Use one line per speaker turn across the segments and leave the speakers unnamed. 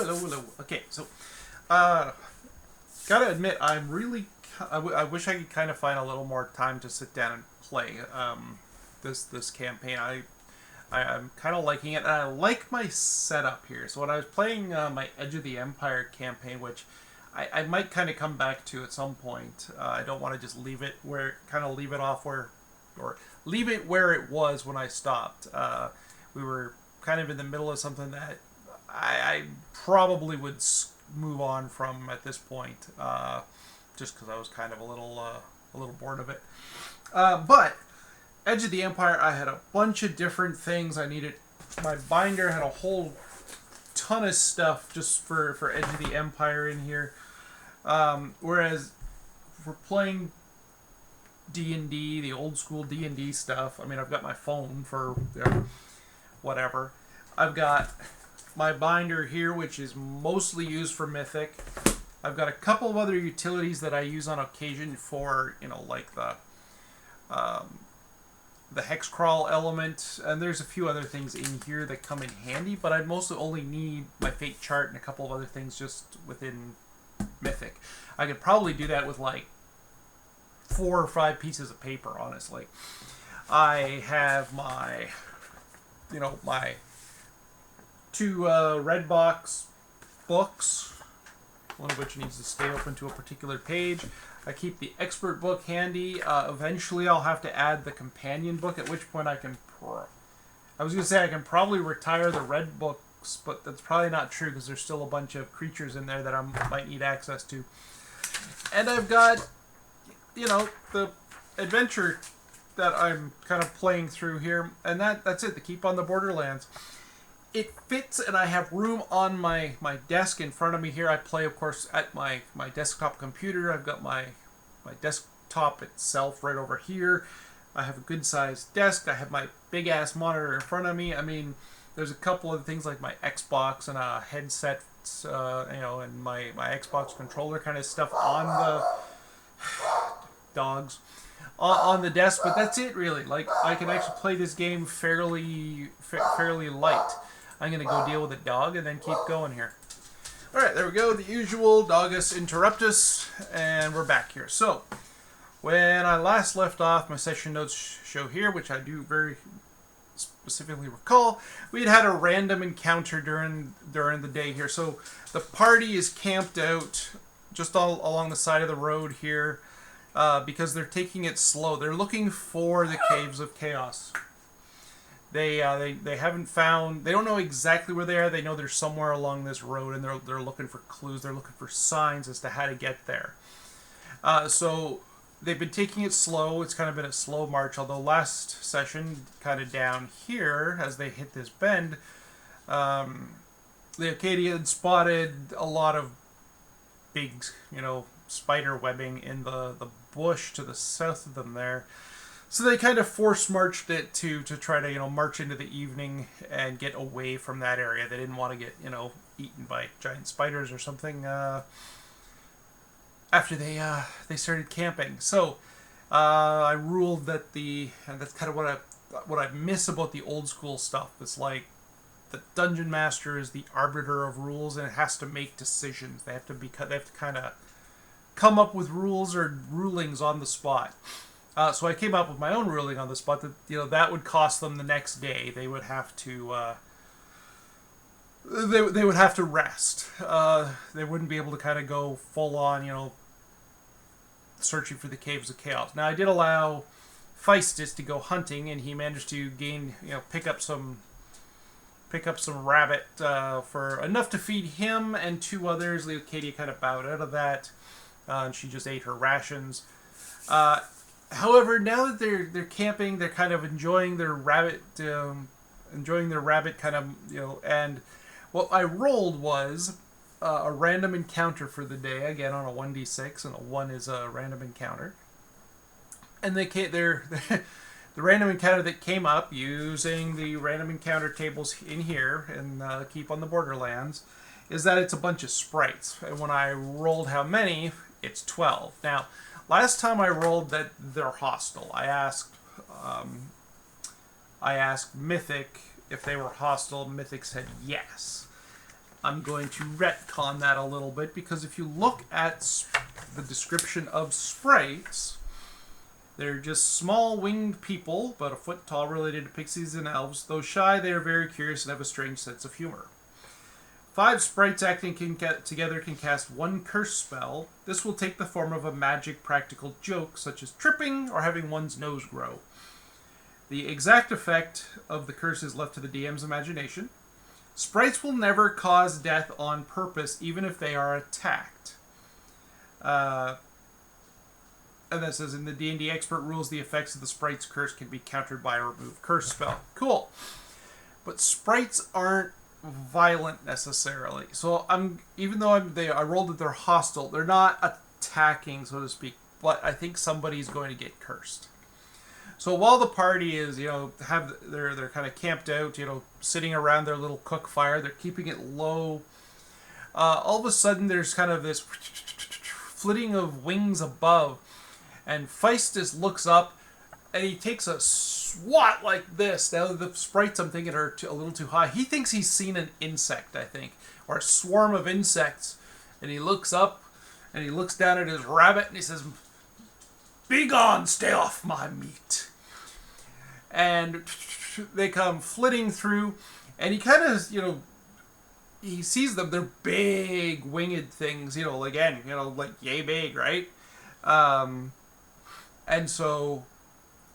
hello. Okay, so, uh, gotta admit, I wish I could kind of find a little more time to sit down and play this campaign. I'm kind of liking it, and I like my setup here. So when I was playing my Edge of the Empire campaign, which I might kind of come back to at some point. I don't want to just leave it leave it off where, or leave it where it was when I stopped. We were kind of in the middle of something that I probably would move on from at this point, just because I was kind of a little bored of it. But Edge of the Empire, I had a bunch of different things I needed. My binder had a whole ton of stuff just for Edge of the Empire in here. Whereas for playing D&D, the old school D&D stuff, I mean, I've got my phone for whatever. I've got my binder here, which is mostly used for Mythic. I've got a couple of other utilities that I use on occasion for, like the hex crawl element, and there's a few other things in here that come in handy, but I'd mostly only need my fate chart and a couple of other things just within Mythic. I could probably do that with like 4 or 5 pieces of paper, honestly. I have my, my 2 red box books, one of which needs to stay open to a particular page. I keep the expert book handy. Eventually I'll have to add the companion book, at which point I can I was going to say I can probably retire the red books, but that's probably not true because there's still a bunch of creatures in there that I might need access to. And I've got, the adventure that I'm kind of playing through here, and that's it, the Keep on the Borderlands. It fits, and I have room on my desk in front of me here. I play, of course, at my desktop computer. I've got my desktop itself right over here. I have a good-sized desk. I have my big-ass monitor in front of me. I mean, there's a couple of things like my Xbox and a headset, and my Xbox controller kind of stuff on the dogs on the desk, but that's it really. Like, I can actually play this game fairly light. I'm going to go deal with a dog and then keep going here. Alright, there we go. The usual Dogus Interruptus, and we're back here. So, when I last left off, my session notes show here, which I do very specifically recall, we had a random encounter during the day here. So, the party is camped out just all along the side of the road here, because they're taking it slow. They're looking for the Caves of Chaos. They haven't found. They don't know exactly where they are. They know they're somewhere along this road, and they're looking for clues. They're looking for signs as to how to get there. So they've been taking it slow. It's kind of been a slow march. Although last session, kind of down here as they hit this bend, the Acadians spotted a lot of big, spider webbing in the bush to the south of them there. So they kind of force-marched it to try to, march into the evening and get away from that area. They didn't want to get, eaten by giant spiders or something after they started camping. So I ruled that and that's kind of what I miss about the old school stuff. It's like the dungeon master is the arbiter of rules, and it has to make decisions. They have to kind of come up with rules or rulings on the spot. So I came up with my own ruling on the spot that that would cost them the next day. They would have to they would have to rest. They wouldn't be able to kind of go full on searching for the Caves of Chaos. Now I did allow Feistus to go hunting, and he managed to gain pick up some rabbit for enough to feed him and 2 others. Leocadia kind of bowed out of that, and she just ate her rations. However, now that they're camping, they're kind of enjoying their rabbit, kind of, and what I rolled was a random encounter for the day, again on a 1d6, and a 1 is a random encounter. And the random encounter that came up using the random encounter tables in here and Keep on the Borderlands is that it's a bunch of sprites. And when I rolled how many, it's 12. Now, last time I rolled that they're hostile. I asked Mythic if they were hostile. Mythic said yes. I'm going to retcon that a little bit, because if you look at the description of sprites, they're just small winged people, about a foot tall, related to pixies and elves. Though shy, they are very curious and have a strange sense of humor. 5 sprites acting together can cast 1 curse spell. This will take the form of a magic practical joke, such as tripping or having one's nose grow. The exact effect of the curse is left to the DM's imagination. Sprites will never cause death on purpose, even if they are attacked. And that says, in the D&D expert rules, the effects of the sprite's curse can be countered by a remove curse spell. Cool. But sprites aren't violent necessarily. So even though I rolled that they're hostile, they're not attacking, so to speak. But I think somebody's going to get cursed. So while the party is, they're kind of camped out, sitting around their little cook fire, they're keeping it low. All of a sudden, there's kind of this flitting of wings above. And Feistus looks up, and he takes a swat like this. Now, the sprites, I'm thinking, are a little too high. He thinks he's seen an insect, I think, or a swarm of insects. And he looks up, and he looks down at his rabbit, and he says, "Be gone, stay off my meat." And they come flitting through, and he kind of, he sees them. They're big, winged things, like yay big, right? And so,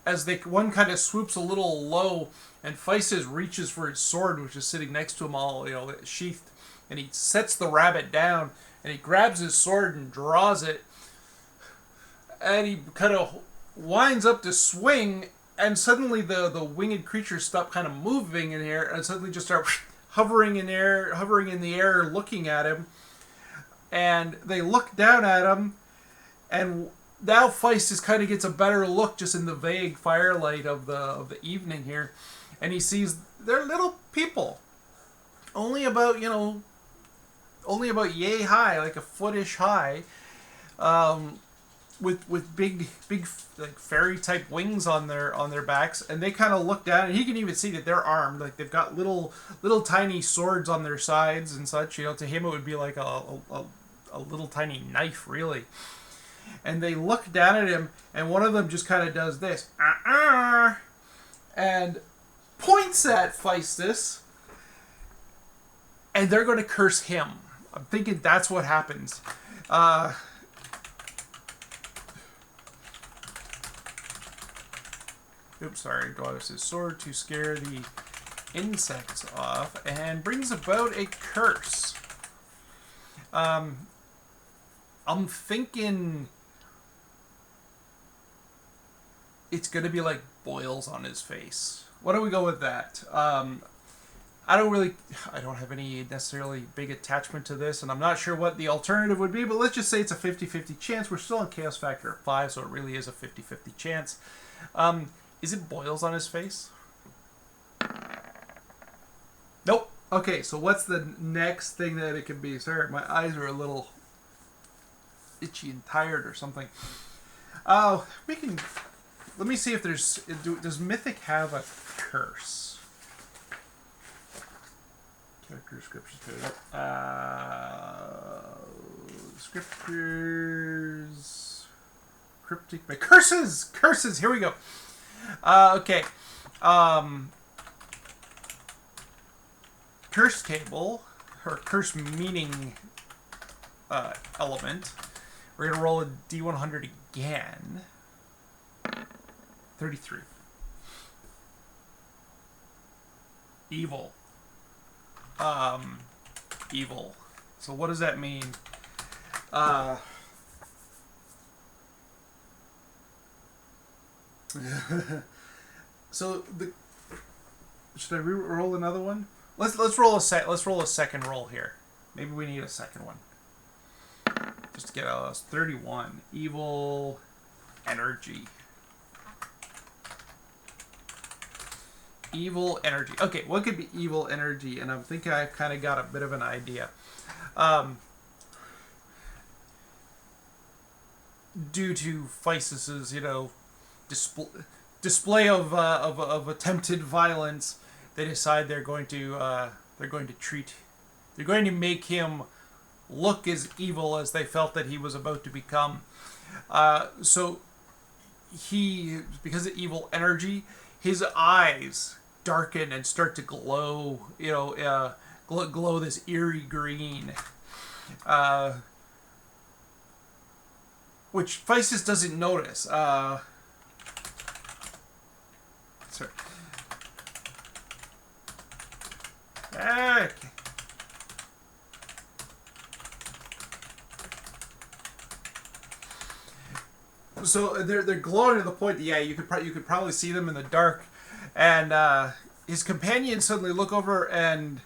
as one kind of swoops a little low, and Feistus reaches for his sword, which is sitting next to him all, sheathed, and he sets the rabbit down, and he grabs his sword and draws it, and he kind of winds up to swing, and suddenly the winged creatures stop kind of moving in here, and suddenly just start hovering in the air, looking at him, and they look down at him, and now Feistus kind of gets a better look just in the vague firelight of the evening here, and he sees they're little people, only about yay high, like a footish high, with big like fairy type wings on their backs, and they kind of look down, and he can even see that they're armed, like they've got little tiny swords on their sides and such. To him it would be like a little tiny knife, really. And they look down at him, and one of them just kind of does this, and points at Feistus, and they're going to curse him. I'm thinking that's what happens. Oops, sorry. Draws his sword to scare the insects off, and brings about a curse. I'm thinking it's going to be like boils on his face. Why don't we go with that? I don't have any necessarily big attachment to this, and I'm not sure what the alternative would be, but let's just say it's a 50-50 chance. We're still on Chaos Factor of 5, so it really is a 50-50 chance. Is it boils on his face? Nope. Okay, so what's the next thing that it could be? Sorry, my eyes are a little itchy and tired or something. Let me see if does Mythic have a curse? Character descriptions. Scriptures. Cryptic. Curses! Here we go. Okay. Curse table, or curse meaning element. We're going to roll a D100 again. 33. Evil. Evil. So what does that mean? So should I re-roll another one? Let's roll a second roll here. Maybe we need a second one. Just to get a 31. Evil energy. Evil energy. Okay, what could be evil energy? And I'm thinking I've kind of got a bit of an idea. Due to Feistus's, display of attempted violence, they decide they're going to treat They're going to make him look as evil as they felt that he was about to become. So he, because of evil energy, his eyes darken and start to glow, glow this eerie green. Which Physis doesn't notice. Sorry. Okay. So they're glowing to the point that, yeah, you could probably see them in the dark, and his companions suddenly look over and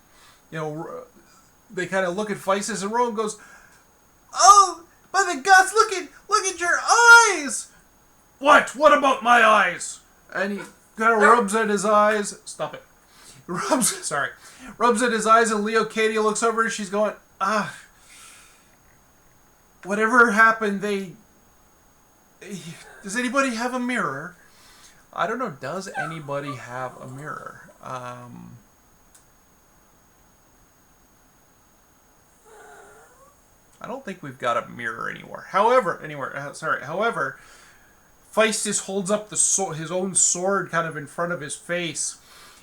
they kind of look at Physis, and Rowan goes, "Oh, by the gods, look at your eyes!" What about my eyes? And he kind of rubs at his eyes. Stop it. Rubs at his eyes, and Leo Katie looks over and she's going, whatever happened, does anybody have a mirror? I don't know. Does anybody have a mirror? I don't think we've got a mirror anywhere. However, Physis holds up his own sword kind of in front of his face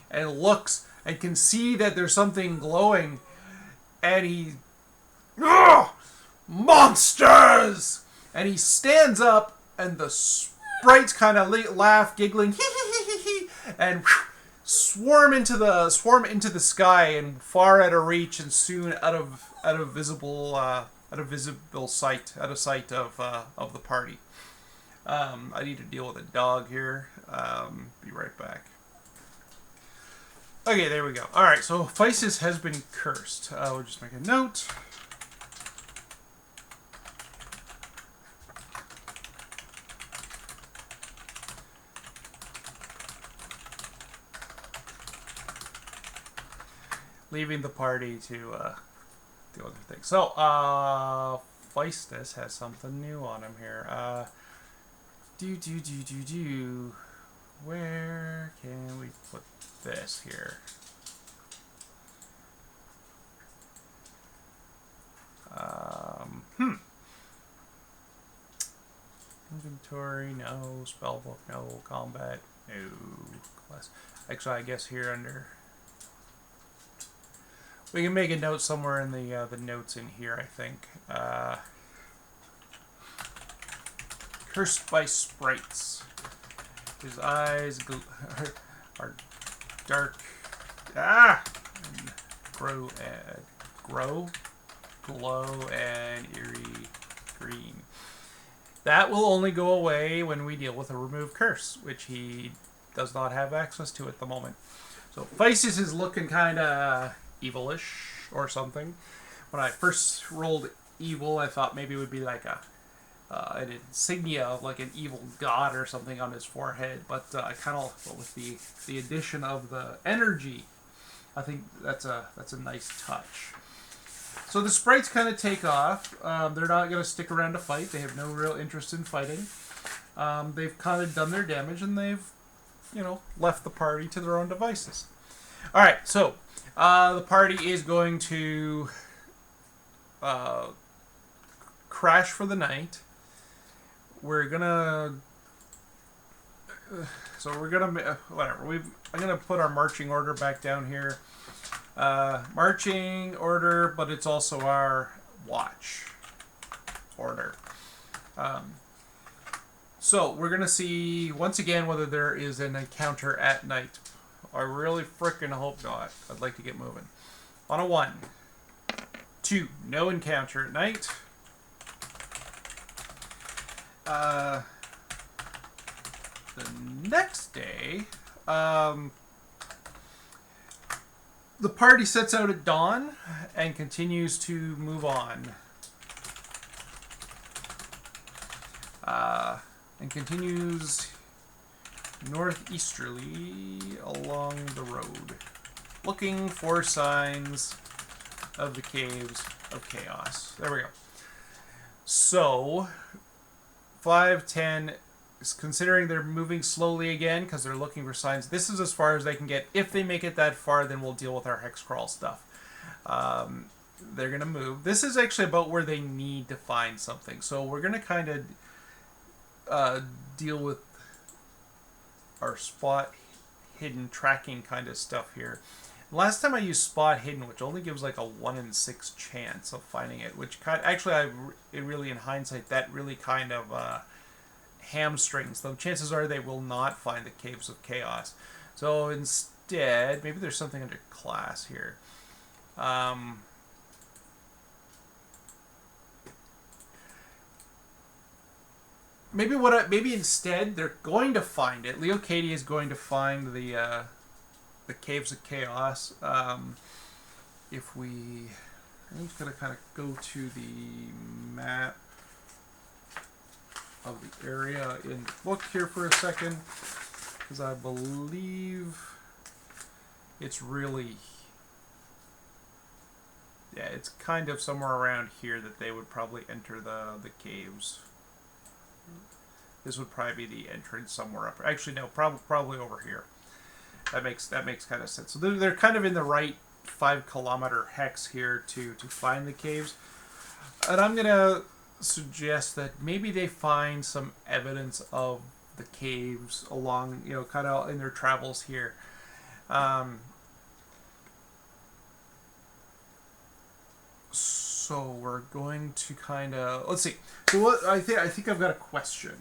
and looks and can see that there's something glowing, and he, monsters! And he stands up, and the sprites kind of laugh, giggling, and swarm into the sky and far out of reach, and soon out of sight of the party. I need to deal with a dog here. Be right back. Okay, there we go. All right, so Physis has been cursed. We'll just make a note. Leaving the party to do other things. So, Physis has something new on him here. Where can we put this here? Inventory, no. Spellbook, no. Combat, no. Class. Actually, I guess here under... We can make a note somewhere in the notes in here, I think. Cursed by sprites. His eyes are dark. And glow and eerie green. That will only go away when we deal with a remove curse, which he does not have access to at the moment. So Physis is looking kind of evilish or something. When I first rolled evil, I thought maybe it would be like an insignia of like an evil god or something on his forehead, but I kind of, with the addition of the energy, I think that's a nice touch. So the sprites kind of take off. They're not going to stick around to fight. They have no real interest in fighting. They've kind of done their damage, and they've, left the party to their own devices. All right, so the party is going to crash for the night. I'm gonna put our marching order back down here. Marching order, but it's also our watch order. So we're gonna see once again whether there is an encounter at night. I really frickin' hope not. I'd like to get moving. On a 1, 2, no encounter at night. The next day, the party sets out at dawn and continues to move on. And continues northeasterly along the road, looking for signs of the caves of chaos. There we go. So 5, 10, considering they're moving slowly again because they're looking for signs, this is as far as they can get. If they make it that far, then we'll deal with our hex crawl stuff. they're going to move. This is actually about where they need to find something. So we're going to kind of deal with our spot hidden tracking kind of stuff here. Last time I used spot hidden, which only gives like a 1 in 6 chance of finding it, which actually it really, in hindsight, that really kind of hamstrings them. Chances are they will not find the Caves of Chaos. So instead, maybe there's something under class here. Maybe instead they're going to find it. Leocadia is going to find the Caves of Chaos. If I'm just gonna kind of go to the map of the area in the book here for a second, because I believe it's really, yeah, it's kind of somewhere around here that they would probably enter the caves. This would probably be the entrance somewhere up. Actually, no, probably over here. That makes kind of sense. So they're kind of in the right 5-kilometer hex here to find the caves. And I'm gonna suggest that maybe they find some evidence of the caves along, kind of in their travels here. So we're going to kind of, let's see. So what I think I've got a question.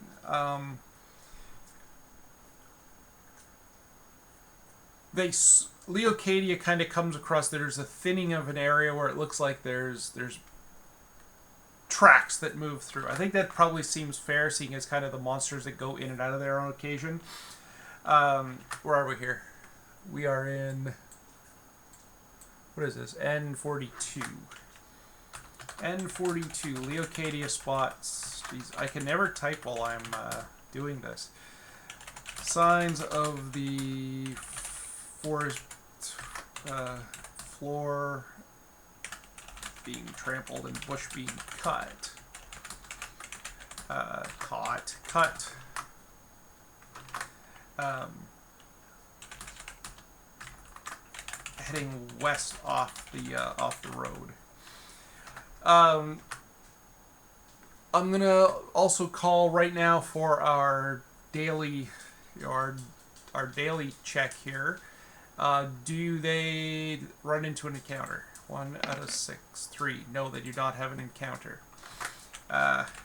Leocadia kind of comes across. There's a thinning of an area where it looks like there's tracks that move through. I think that probably seems fair, seeing as kind of the monsters that go in and out of there on occasion. Where are we here? We are in, what is this? N42. N42, Leocadia spots. Jeez, I can never type while I'm doing this. Signs of the forest floor being trampled and bush being cut. Cut. Heading west off the road. I'm gonna also call right now for our daily check here. Do they run into an encounter? 1 out of 6. 3. No, they do not have an encounter. No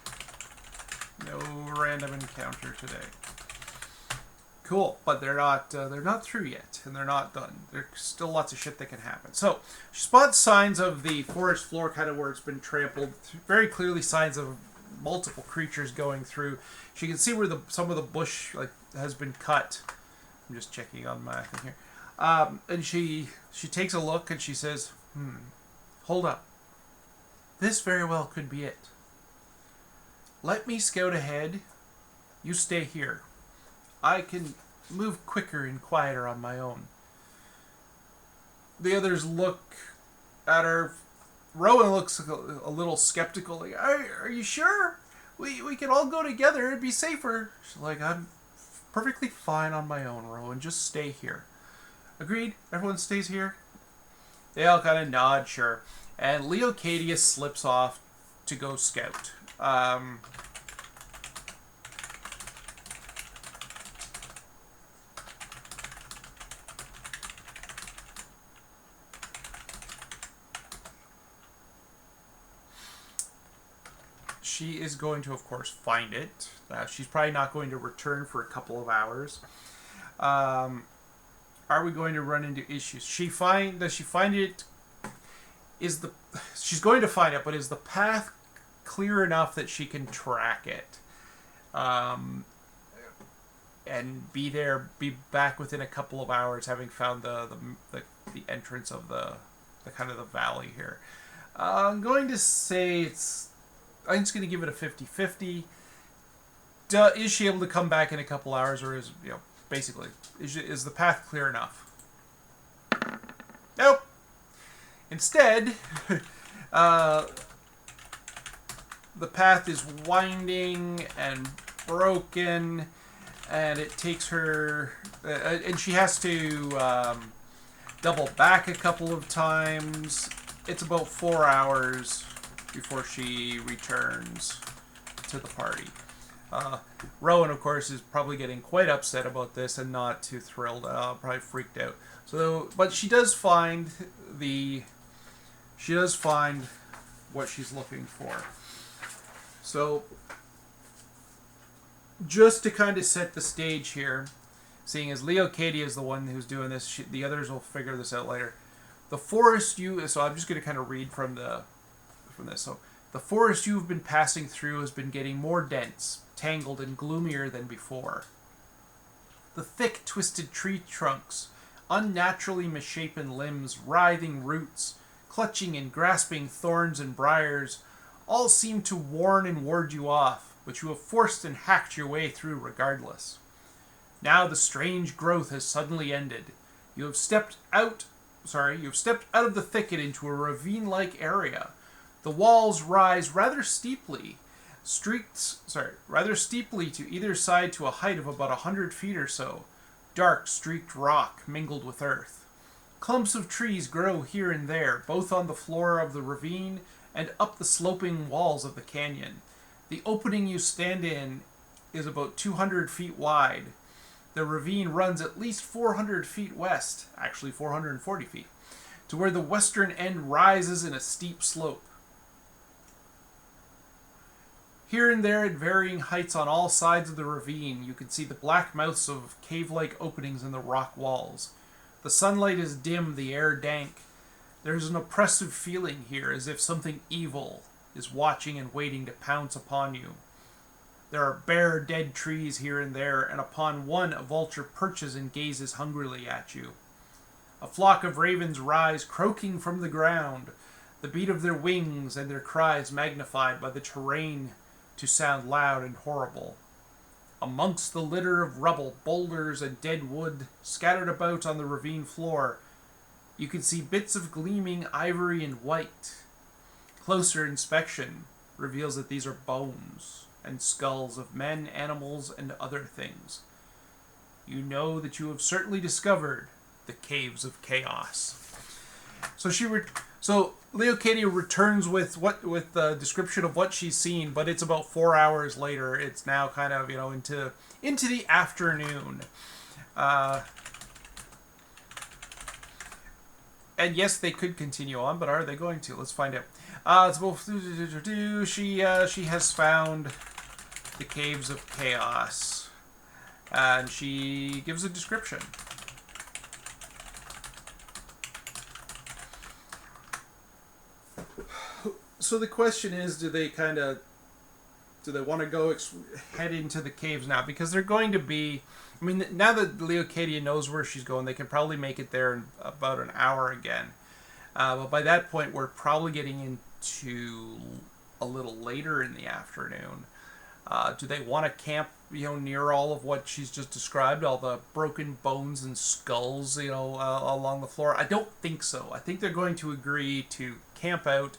random encounter today. Cool, but they're not through yet, and they're not done. There's still lots of shit that can happen. So, she spots signs of the forest floor, kind of where it's been trampled. Very clearly, signs of multiple creatures going through. She can see where some of the bush has been cut. I'm just checking on my thing here, and she takes a look and she says, "Hold up. This very well could be it. Let me scout ahead. You stay here. I can move quicker and quieter on my own." The others look at her. Rowan looks a little skeptical. Like, are you sure? We can all go together. It'd be safer. She's like, I'm perfectly fine on my own, Rowan. Just stay here. Agreed? Everyone stays here? They all kind of nod, sure. And Leocadia slips off to go scout. She is going to, of course, find it. She's probably not going to return for a couple of hours. Are we going to run into issues? Does she find it? She's going to find it, but is the path clear enough that she can track it? And be back within a couple of hours, having found the entrance of the kind of the valley here. I'm going to say I'm just going to give it a 50-50. Is she able to come back in a couple hours, or is the path clear enough? Nope. Instead, the path is winding and broken, and it takes her, and she has to double back a couple of times. it's about 4 hours before she returns to the party. Rowan, of course, is probably getting quite upset about this and not too thrilled. Probably freaked out. So, but she does find what she's looking for. So, just to kind of set the stage here, seeing as Leocadia is the one who's doing this, the others will figure this out later. The forest so I'm just going to kind of read from this. So, the forest you've been passing through has been getting more dense, tangled, and gloomier than before. The thick, twisted tree trunks, unnaturally misshapen limbs, writhing roots, clutching and grasping thorns and briars, all seem to warn and ward you off, but you have forced and hacked your way through regardless. Now the strange growth has suddenly ended. You have stepped out of the thicket into a ravine-like area. The walls rise rather steeply to either side to a height of about 100 feet or so. Dark, streaked rock mingled with earth. Clumps of trees grow here and there, both on the floor of the ravine and up the sloping walls of the canyon. The opening you stand in is about 200 feet wide. The ravine runs at least 400 feet west, actually 440 feet, to where the western end rises in a steep slope. Here and there at varying heights on all sides of the ravine, you can see the black mouths of cave-like openings in the rock walls. The sunlight is dim, the air dank. There is an oppressive feeling here, as if something evil is watching and waiting to pounce upon you. There are bare, dead trees here and there, and upon one a vulture perches and gazes hungrily at you. A flock of ravens rise, croaking from the ground, the beat of their wings and their cries magnified by the terrain to sound loud and horrible. Amongst the litter of rubble, boulders, and dead wood scattered about on the ravine floor, you can see bits of gleaming ivory and white. Closer inspection reveals that these are bones and skulls of men, animals, and other things. You know that you have certainly discovered the Caves of Chaos. So Leocadia returns with the description of what she's seen, but it's about 4 hours later. It's now kind of into the afternoon, and yes, they could continue on, but are they going to? Let's find out. She has found the Caves of Chaos, and she gives a description. So the question is, do they want to go head into the caves now? Because they're going to be, now that Leocadia knows where she's going, they can probably make it there in about an hour again. But by that point, we're probably getting into a little later in the afternoon. Do they want to camp, near all of what she's just described, all the broken bones and skulls, along the floor? I don't think so. I think they're going to agree to camp out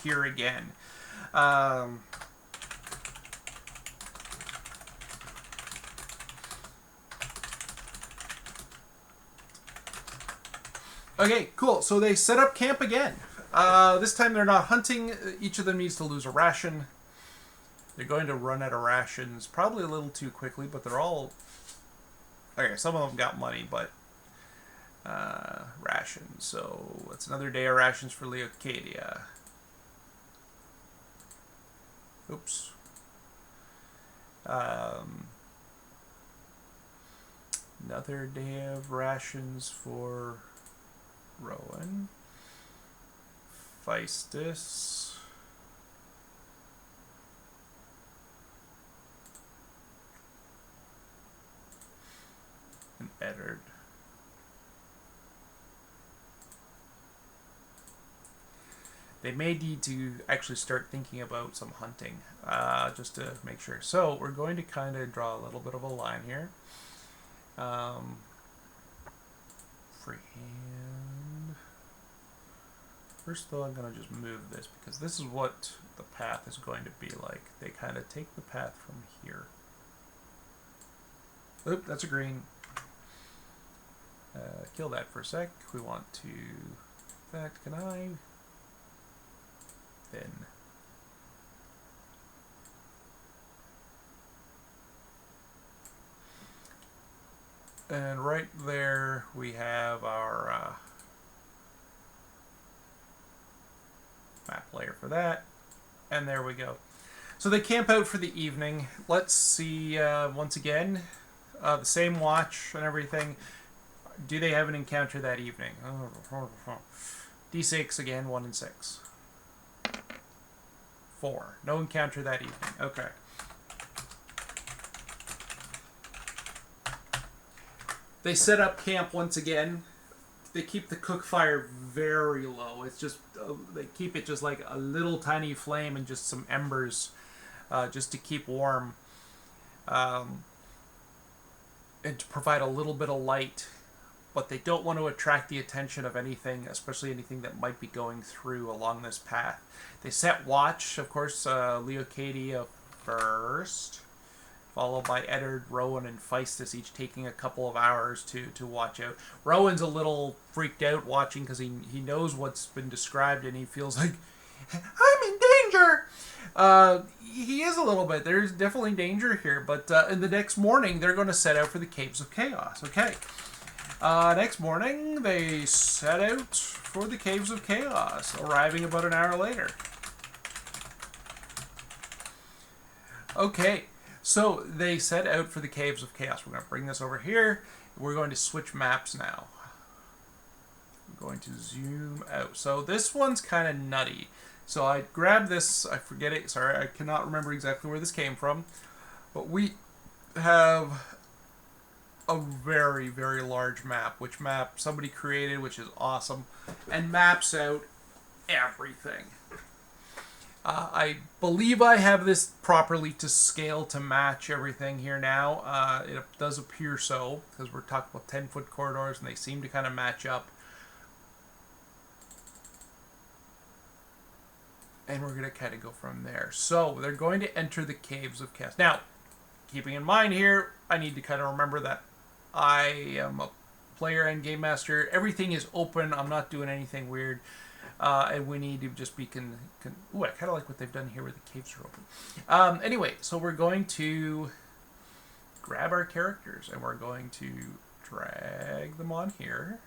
here again. Okay, cool. So they set up camp again. This time they're not hunting. Each of them needs to lose a ration. They're going to run out of rations probably a little too quickly, but they're all... Okay, some of them got money, but... rations. So it's another day of rations for Leocadia. Oops. Another day of rations for Rowan. Feistus. And Eddard. They may need to actually start thinking about some hunting, just to make sure. So we're going to kind of draw a little bit of a line here. Freehand. First though, I'm going to just move this because this is what the path is going to be like. They kind of take the path from here. Oop, that's a green. Kill that for a sec. We want to In fact, can I... Then... And right there we have our map layer for that. And there we go. So they camp out for the evening. Let's see, once again, the same watch and everything. Do they have an encounter that evening? D6 again, 1 and 6. 4. No encounter that evening. Okay. They set up camp once again. They keep the cook fire very low. It's just, they keep it just like a little tiny flame and just some embers just to keep warm. And to provide a little bit of light. But they don't want to attract the attention of anything, especially anything that might be going through along this path. They set watch, of course, Leocadia first, followed by Eddard, Rowan, and Feistus, each taking a couple of hours to watch out. Rowan's a little freaked out watching because he knows what's been described and he feels like, I'm in danger! He is a little bit. There's definitely danger here, but in the next morning, they're going to set out for the Caves of Chaos. Okay. Next morning, they set out for the Caves of Chaos, arriving about an hour later. Okay, so they set out for the Caves of Chaos. We're going to bring this over here. We're going to switch maps now. I'm going to zoom out. So this one's kind of nutty. So I grabbed this, I forget it, sorry, I cannot remember exactly where this came from. But we have a very, very large map, which somebody created, which is awesome, and maps out everything. I believe I have this properly to scale to match everything here now. It does appear so, because we're talking about 10-foot corridors, and they seem to kind of match up. And we're going to kind of go from there. So, they're going to enter the Caves of Chaos. Now, keeping in mind here, I need to kind of remember that I am a player and game master. Everything is open. I'm not doing anything weird. And we need to just be ooh, I kind of like what they've done here where the caves are open. Anyway, so we're going to grab our characters and we're going to drag them on here.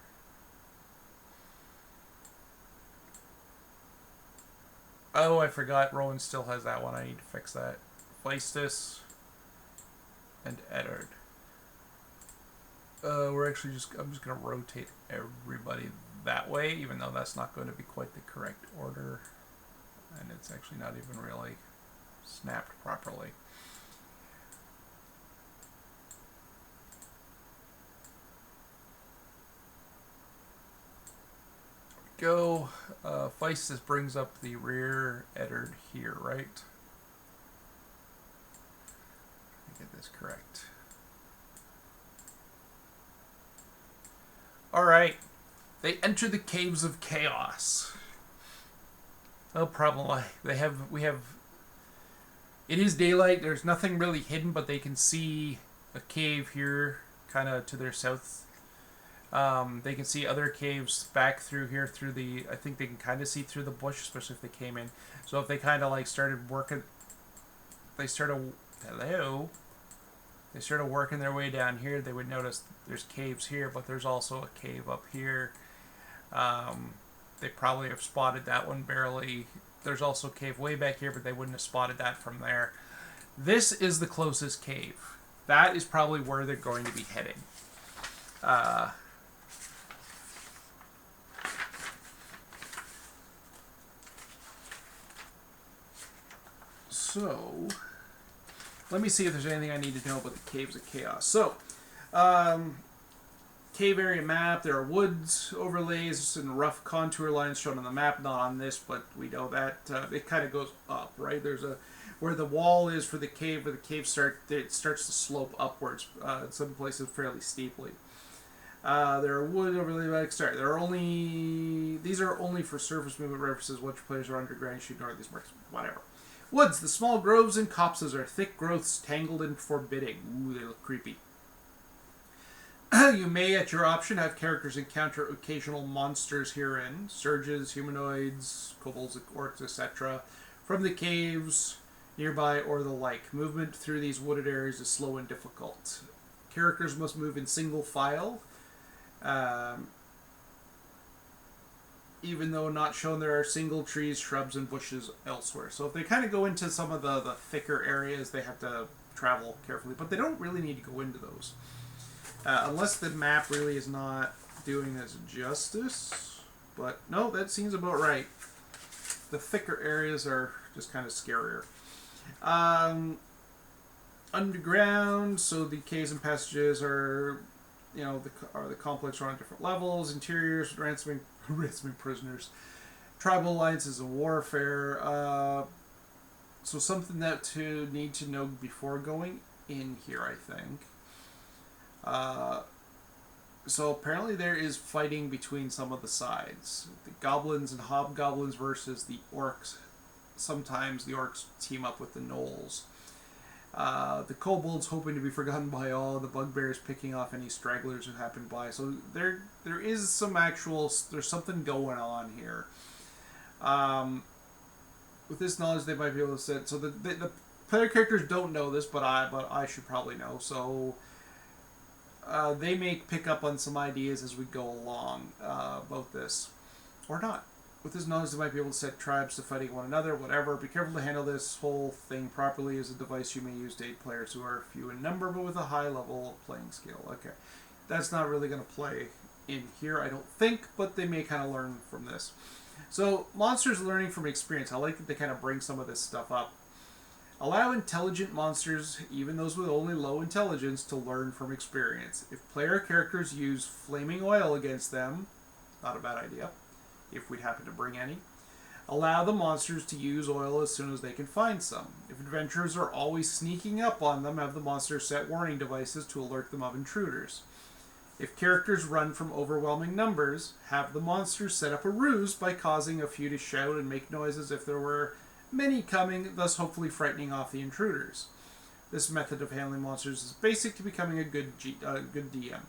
Oh, I forgot. Rowan still has that one. I need to fix that. Feistus and Eddard. We're actually I'm just going to rotate everybody that way, even though that's not going to be quite the correct order. And it's actually not even really snapped properly. Go. Feistus brings up the rear Eddard here, right? Let me get this correct. Alright. They enter the Caves of Chaos. No problem. We have... It is daylight. There's nothing really hidden, but they can see a cave here, kind of to their south. They can see other caves back through here, through the... I think they can kind of see through the bush, especially if they came in. So if they kind of like started working... They started... Hello? They started working their way down here, they would notice there's caves here, but there's also a cave up here. They probably have spotted that one barely. There's also a cave way back here, but they wouldn't have spotted that from there. This is the closest cave. That is probably where they're going to be heading. So... let me see if there's anything I need to know about the Caves of Chaos. So, cave area map. There are woods overlays and rough contour lines shown on the map. Not on this, but we know that it kind of goes up, right? There's where the wall is for the cave, where the cave it starts to slope upwards. In some places, fairly steeply. There are wood overlays. Sorry, these are only for surface movement references. Once your players are underground, you should ignore these marks. Whatever. Woods. The small groves and copses are thick growths, tangled and forbidding. Ooh, they look creepy. You may, at your option, have characters encounter occasional monsters herein, surges, humanoids, kobolds, orcs, etc., from the caves nearby or the like. Movement through these wooded areas is slow and difficult. Characters must move in single file. Even though not shown, there are single trees, shrubs, and bushes elsewhere. So if they kind of go into some of the thicker areas, they have to travel carefully. But they don't really need to go into those. Unless the map really is not doing this justice. But no, that seems about right. The thicker areas are just kind of scarier. Underground, so the caves and passages are, the complex are on different levels. Interiors, ransoming prisoners. Tribal alliances and warfare. So something that to need to know before going in here, I think. So apparently there is fighting between some of the sides. The goblins and hobgoblins versus the orcs. Sometimes the orcs team up with the gnolls. The kobolds hoping to be forgotten by all. The bugbears picking off any stragglers who happen by. So there is some there's something going on here. With this knowledge, they might be able to set. So the player characters don't know this, but I should probably know. So they may pick up on some ideas as we go along about this, or not. With this knowledge, they might be able to set tribes to fighting one another, whatever. Be careful to handle this whole thing properly, as a device you may use to aid players who are few in number, but with a high level playing skill. Okay, that's not really going to play in here, I don't think, but they may kind of learn from this. So, monsters learning from experience. I like that they kind of bring some of this stuff up. Allow intelligent monsters, even those with only low intelligence, to learn from experience. If player characters use flaming oil against them, not a bad idea, if we happen to bring any. Allow the monsters to use oil as soon as they can find some. If adventurers are always sneaking up on them, have the monsters set warning devices to alert them of intruders. If characters run from overwhelming numbers, have the monsters set up a ruse by causing a few to shout and make noises if there were many coming, thus hopefully frightening off the intruders. This method of handling monsters is basic to becoming a good DM.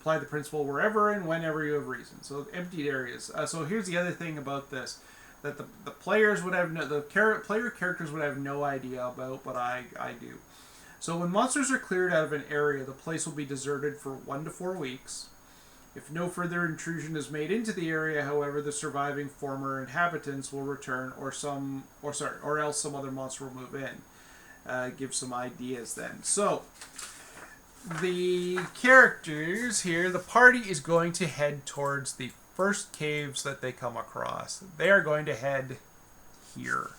Apply the principle wherever and whenever you have reason. So emptied areas. So here's the other thing about this that the players would have player characters would have no idea about, but I do. So when monsters are cleared out of an area, the place will be deserted for 1 to 4 weeks. If no further intrusion is made into the area, however, the surviving former inhabitants will return, or else some other monster will move in. Give some ideas then. So the characters here, the party is going to head towards the first caves that they come across. They are going to head here.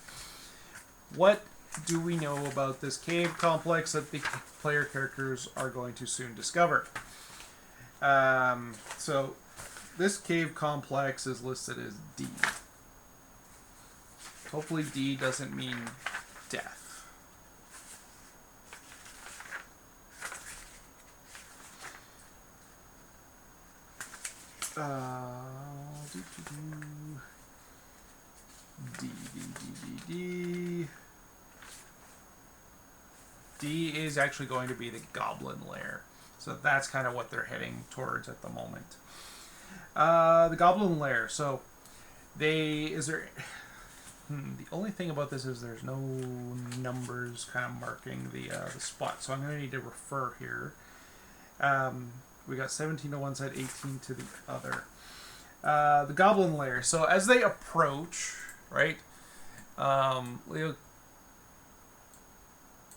What do we know about this cave complex that the player characters are going to soon discover? So this cave complex is listed as D. Hopefully D doesn't mean death. D. D is actually going to be the goblin lair. So that's kind of what they're heading towards at the moment. The goblin lair. So the only thing about this is there's no numbers kind of marking the spot. So I'm going to need to refer here. We got 17 to one side, 18 to the other. The goblin lair. So as they approach, right? Leo,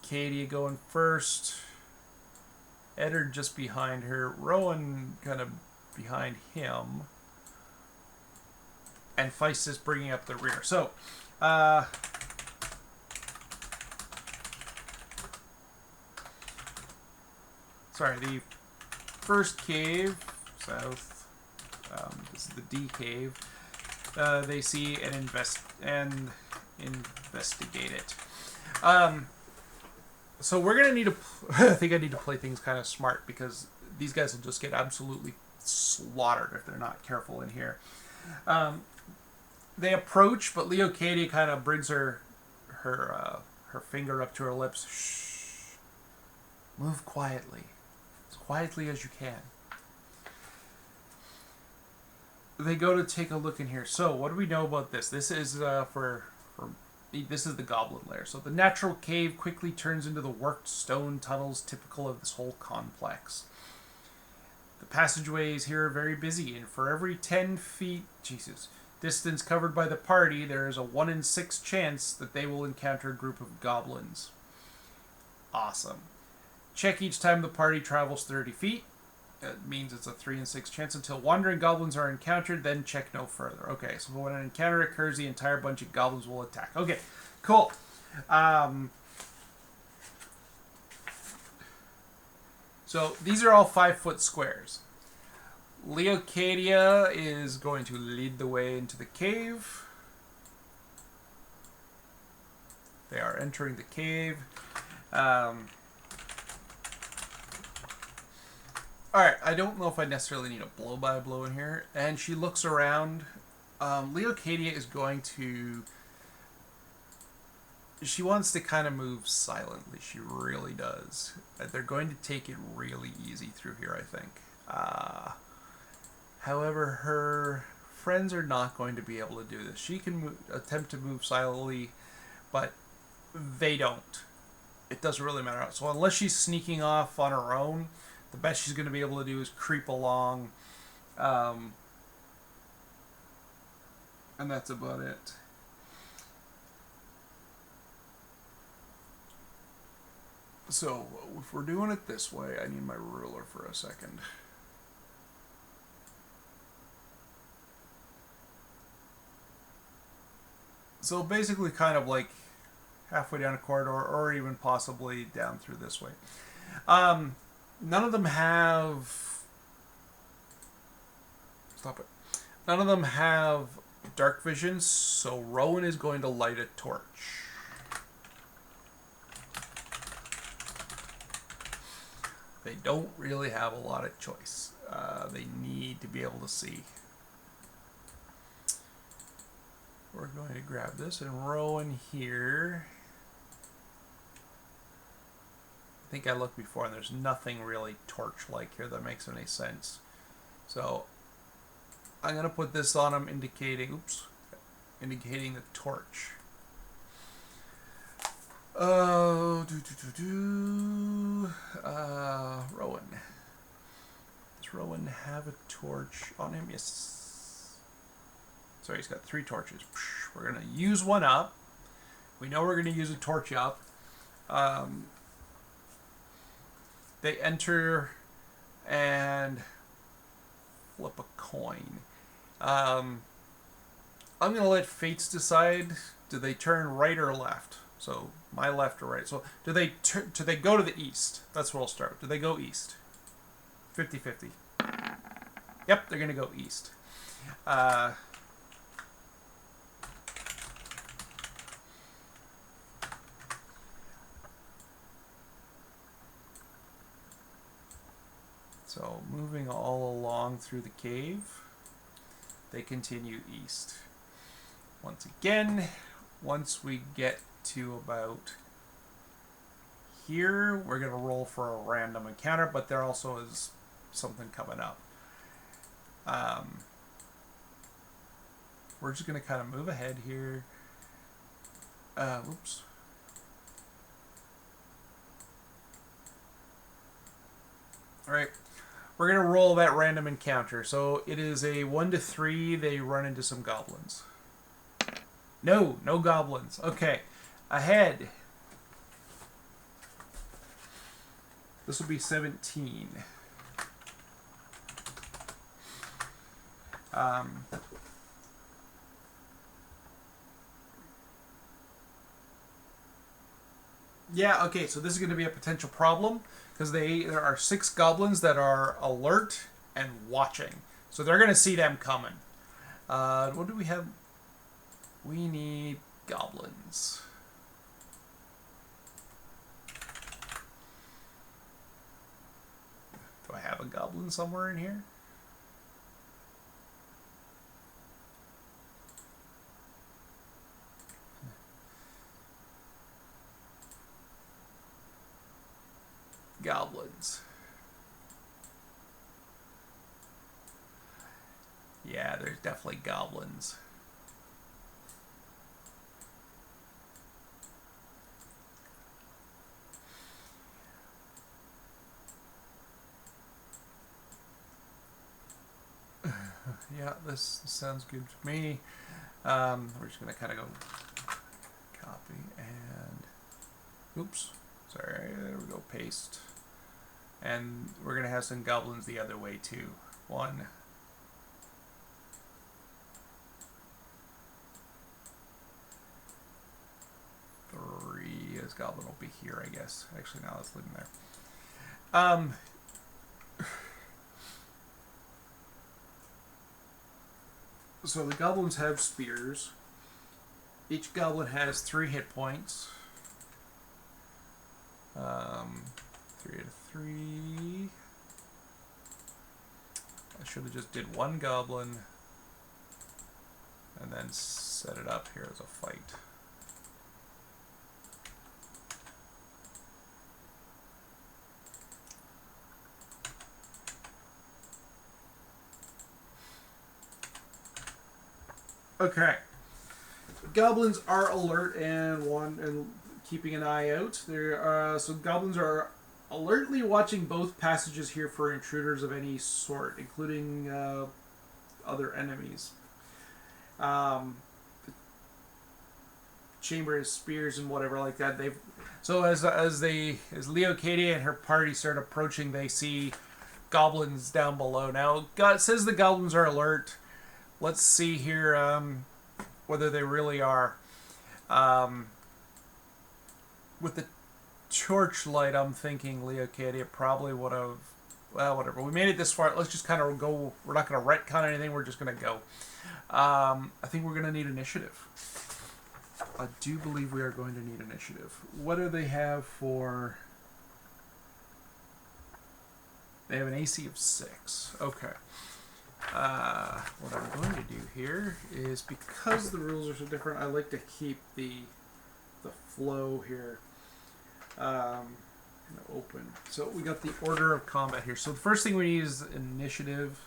Katie going first. Eddard just behind her. Rowan kind of behind him. And Feist is bringing up the rear. So, sorry, the first cave, south, this is the D cave, they see and investigate it. So we're going to need to, I think I need to play things kind of smart, because these guys will just get absolutely slaughtered if they're not careful in here. They approach, but Leo Katie kind of brings her finger up to her lips. Shh. Move quietly. As quietly as you can. they go to take a look in here. So what do we know about this? This is this is the goblin lair. So the natural cave quickly turns into the worked stone tunnels typical of this whole complex. The passageways here are very busy, and for every 10 feet, distance covered by the party, there is a 1 in 6 chance that they will encounter a group of goblins. Awesome. Check each time the party travels 30 feet. That means it's a 3 in 6 chance until wandering goblins are encountered, then check no further. Okay, so when an encounter occurs, the entire bunch of goblins will attack. Okay, cool. So these are all 5-foot squares. Leocadia is going to lead the way into the cave. They are entering the cave. Alright, I don't know if I necessarily need a blow-by-blow in here. And she looks around. Leocadia is going to... She wants to kind of move silently. She really does. They're going to take it really easy through here, I think. However, her friends are not going to be able to do this. She can attempt to move silently, but they don't. It doesn't really matter. So unless she's sneaking off on her own, the best she's going to be able to do is creep along. And that's about it. So, if we're doing it this way, I need my ruler for a second. So basically kind of like halfway down a corridor, or even possibly down through this way. None of them have... Stop it. None of them have dark vision, so Rowan is going to light a torch. They don't really have a lot of choice. They need to be able to see. We're going to grab this and Rowan here. I think I looked before and there's nothing really torch-like here that makes any sense. So I'm going to put this on him indicating the torch. Rowan. Does Rowan have a torch on him? Yes. Sorry, he's got 3 torches. We're going to use one up. We know we're going to use a torch up. They enter and flip a coin. I'm going to let fates decide. Do they turn right or left? So my left or right. So do they go to the east? That's where we'll start. Do they go east? 50-50. Yep, they're going to go east. So moving all along through the cave, they continue east. Once again, once we get to about here, we're going to roll for a random encounter, but there also is something coming up. We're just going to kind of move ahead here. Oops. Alright, we're going to roll that random encounter. So it is a 1 to 3, they run into some goblins. No goblins. Okay, ahead. This will be 17. Yeah, okay, so this is going to be a potential problem because there are 6 goblins that are alert and watching. So they're going to see them coming. What do we have? We need goblins. Do I have a goblin somewhere in here? Goblins. Yeah, there's definitely goblins. Yeah, this sounds good to me. We're just gonna kind of go copy and oops, sorry, there we go, paste. And we're gonna have some goblins the other way too. 1, 3. This goblin will be here, I guess. Actually, no, let's leave him there. So the goblins have spears. Each goblin has 3 hit points. 3 out of 3. I should have just did 1 goblin and then set it up here as a fight. Okay. Goblins are alert and keeping an eye out. So goblins are alertly watching both passages here for intruders of any sort, including other enemies. The chamber has spears and whatever like that. As Leocadia and her party start approaching, they see goblins down below. Now, it says the goblins are alert. Let's see here whether they really are. With the torchlight, I'm thinking Leocadia probably would have... Well, whatever. We made it this far. Let's just kind of go. We're not going to retcon anything. We're just going to go. I think we're going to need initiative. I do believe we are going to need initiative. What do they have for... They have an AC of 6. Okay. What I'm going to do here is, because the rules are so different, I like to keep the flow here open. So we got the order of combat here. So the first thing we need is initiative,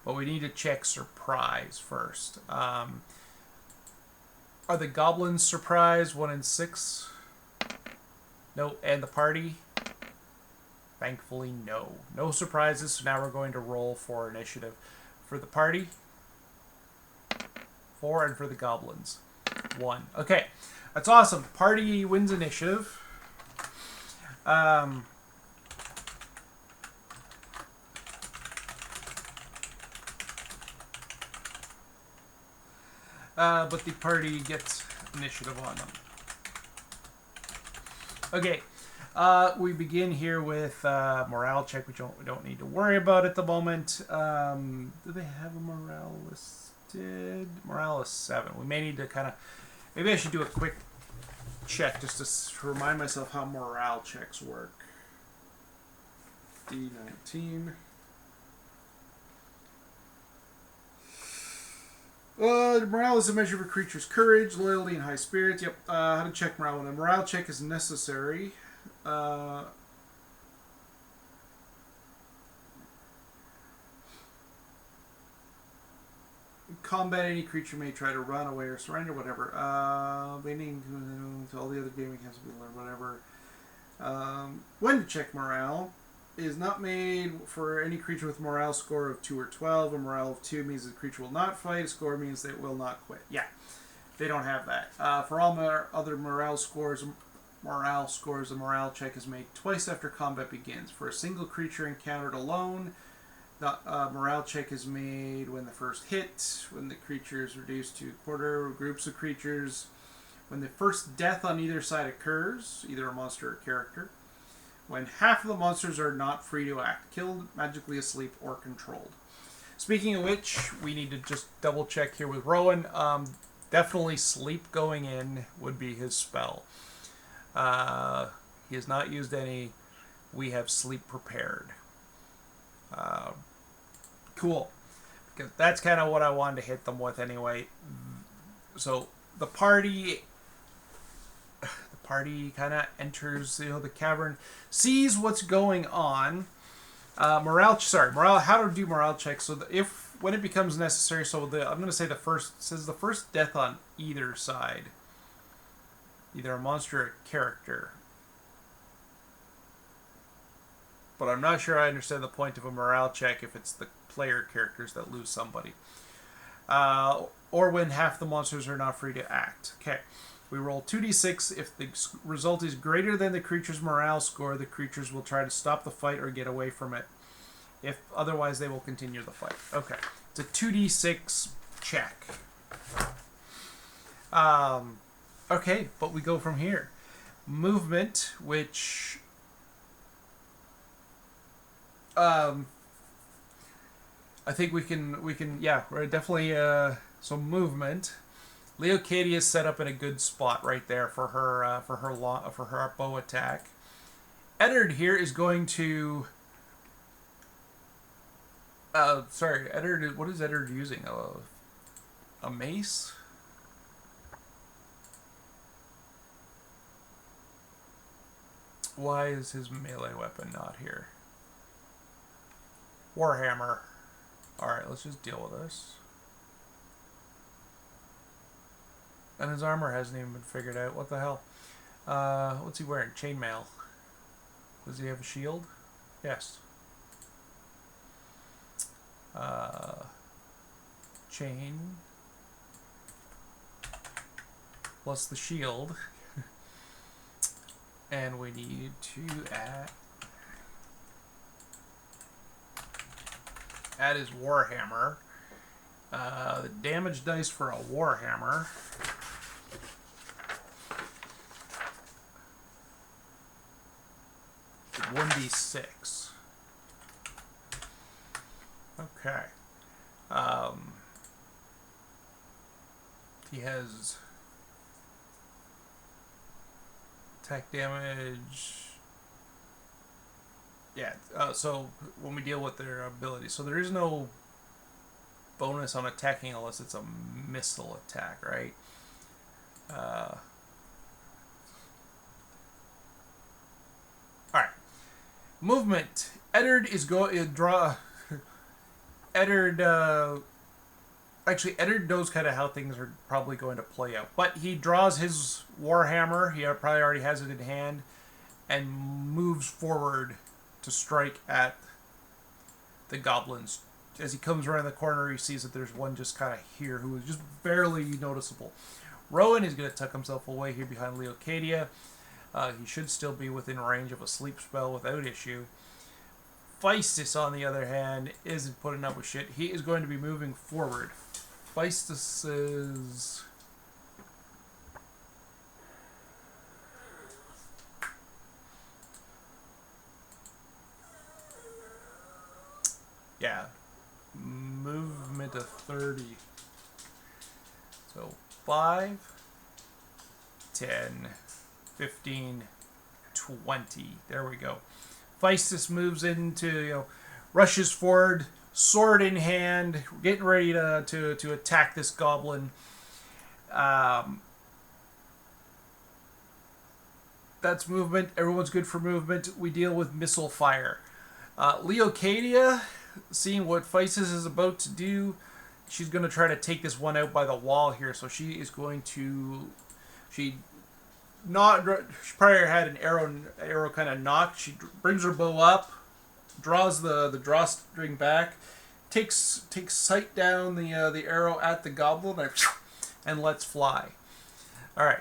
but we need to check surprise first. Are the goblins surprised? 1 in 6? No. And the party? Thankfully, no. No surprises, so now we're going to roll for initiative. For the party, 4, and for the goblins, 1. Okay, that's awesome. Party wins initiative. But the party gets initiative on them. Okay. We begin here with morale check, which we don't need to worry about at the moment. Do they have a morale listed? Morale is 7. We may need to kind of... Maybe I should do a quick check just to remind myself how morale checks work. D19. Morale is a measure of a creature's courage, loyalty, and high spirits. Yep. How to check morale? When a morale check is necessary... combat, any creature may try to run away or surrender, whatever. They need to all the other gaming has to be learned, whatever. When to check morale is not made for any creature with morale score of 2 or 12. A morale of 2 means the creature will not fight. A score means they will not quit. Yeah, they don't have that. For all other morale scores, the morale check is made twice after combat begins. For a single creature encountered alone, the morale check is made when the first hit, when the creature is reduced to quarter, groups of creatures, when the first death on either side occurs, either a monster or character, when half of the monsters are not free to act, killed, magically asleep, or controlled. Speaking of which, we need to just double check here with Rowan. Definitely sleep going in would be his spell. He has not used any. We have sleep prepared. Cool. Because that's kind of what I wanted to hit them with anyway. So the party kind of enters the cavern, sees what's going on. Morale. How to do morale checks. So if when it becomes necessary, so I'm going to say the first death on either side, either a monster or a character. But I'm not sure I understand the point of a morale check if it's the player characters that lose somebody. Or when half the monsters are not free to act. Okay. We roll 2d6. If the result is greater than the creature's morale score, the creatures will try to stop the fight or get away from it. If otherwise, they will continue the fight. Okay. It's a 2d6 check. Okay, but we go from here. Movement, which... I think we can, yeah, we're definitely, so movement. Leocadia is set up in a good spot right there for her bow attack. Eddard here is going to, sorry, Eddard, what is Eddard using? A mace? Why is his melee weapon not here? Warhammer. Alright, let's just deal with this. And his armor hasn't even been figured out. What the hell? What's he wearing? Chainmail. Does he have a shield? Yes. Chain. Plus the shield. And we need to add his Warhammer. The damage dice for a Warhammer. Is 1d6. Okay. He has attack damage. Yeah, so when we deal with their abilities, so there is no bonus on attacking unless it's a missile attack, right? Alright. Movement. Eddard is going to draw... Eddard... Actually, Eddard knows kind of how things are probably going to play out. But he draws his Warhammer. He probably already has it in hand. And moves forward to strike at the goblins. As he comes around the corner, he sees that there's one just kind of here who is just barely noticeable. Rowan is going to tuck himself away here behind Leocadia. He should still be within range of a sleep spell without issue. Feistus, on the other hand, isn't putting up with shit. He is going to be moving forward. Feistus is... yeah. Movement of 30. So 5, 10, 15, 20. There we go. Feistus moves into, rushes forward, sword in hand, getting ready to attack this goblin. That's movement. Everyone's good for movement. We deal with missile fire. Leocadia, seeing what Feistus is about to do, she's going to try to take this one out by the wall here. So she is going to... She probably had an arrow kind of knocked. She brings her bow up, draws the drawstring back, takes sight down the arrow at the goblin, and lets fly. All right.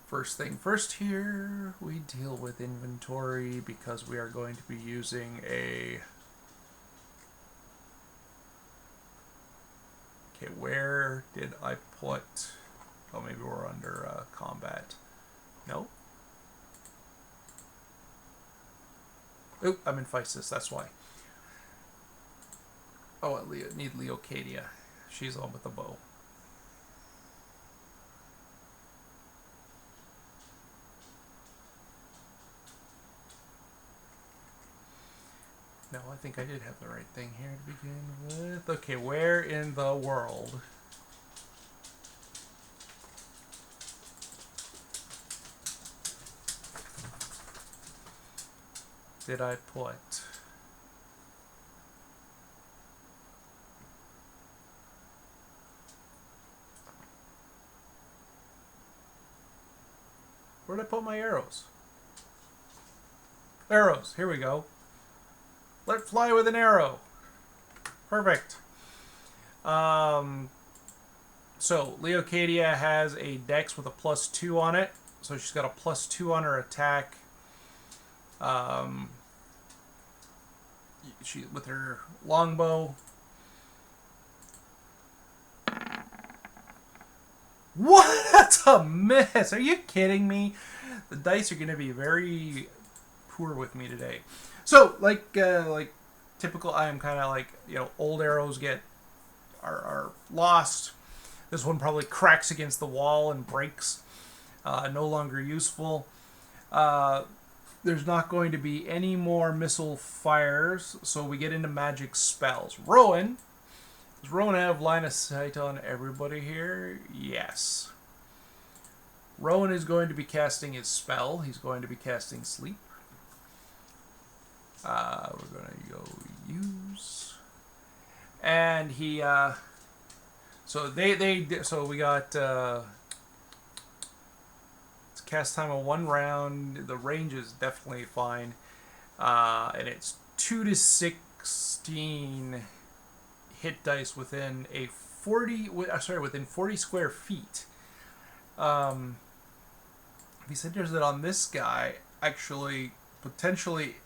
First thing first here, we deal with inventory because we are going to be using a... Okay, where did I put... Oh, maybe we're under combat. No? Oop, I'm in Feistus, that's why. Oh, I need Leocadia. She's on with the bow. No, I think I did have the right thing here to begin with. Okay, where in the world? Did I put... Where'd I put my arrows? Arrows. Here we go. Let fly with an arrow. Perfect. So Leocadia has a dex with a +2 on it. So she's got a +2 on her attack. She with her longbow. What? That's a miss. Are you kidding me? The dice are going to be very poor with me today. So like typical, I am kind of like, old arrows are lost. This one probably cracks against the wall and breaks. No longer useful. There's not going to be any more missile fires, so we get into magic spells. Rowan. Does Rowan have line of sight on everybody here? Yes. Rowan is going to be casting his spell. He's going to be casting Sleep. We're going to go use. And he, so so we got, it's cast time of 1 round. The range is definitely fine. And it's 2 to 16 hit dice within a 40, within 40 square feet. If he centers it on this guy, actually, potentially...